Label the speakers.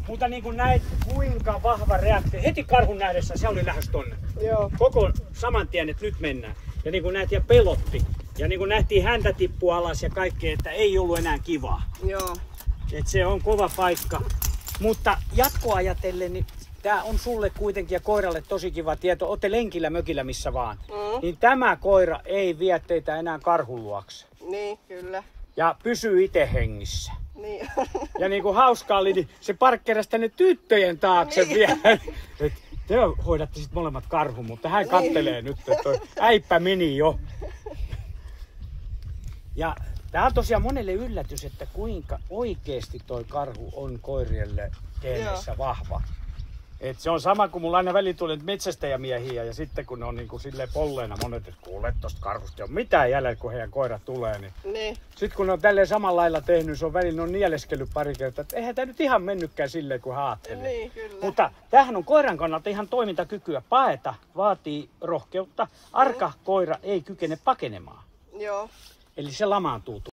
Speaker 1: Mutta niin kuin näet, kuinka vahva reaktio. Heti karhun nähdessä se oli lähes tonne.
Speaker 2: Joo.
Speaker 1: Koko saman tien, että nyt mennään. Ja niin kuin näet, ja pelotti. Ja niin kuin nähtiin, häntä tippuu alas ja kaikkea, että ei ollut enää kivaa.
Speaker 2: Joo.
Speaker 1: Et se on kova paikka. Mutta jatkoa ajatellen, niin tää on sulle kuitenkin ja koiralle tosi kiva tieto. Ootte lenkillä mökillä missä vaan. Niin tämä koira ei vie teitä enää karhun luokse.
Speaker 2: Niin, kyllä.
Speaker 1: Ja pysyy itse hengissä.
Speaker 2: Niin.
Speaker 1: Ja niin kuin hauskaa oli, niin se parkkerasi tänne tyttöjen taakse
Speaker 2: niin.
Speaker 1: vielä. Et te hoidatte sit molemmat karhun, mutta hän kattelee nyt, että toi äippä meni jo. Ja tää on tosiaan monelle yllätys, että kuinka oikeesti toi karhu on koirielle geeneissä vahva. Et se on sama kuin mulla aina väliin tulee metsästäjämiehiä ja sitten kun ne on niinku silleen polleena monet, että kuule tosta karhusta ei ole mitään jäljellä kun heidän koirat tulee. Niin. Sitten kun ne on tälleen samalla lailla tehnyt, se on välillä ne on nieleskellyt pari kertaa, että eihän tää nyt ihan mennytkään silleen kuin hän ajattelee.
Speaker 2: Niin, kyllä.
Speaker 1: Mutta tämähän on koiran kannalta ihan toimintakykyä. Paeta vaatii rohkeutta. Arka koira ei kykene pakenemaan.
Speaker 2: Joo.
Speaker 1: Eli se lamaantuu.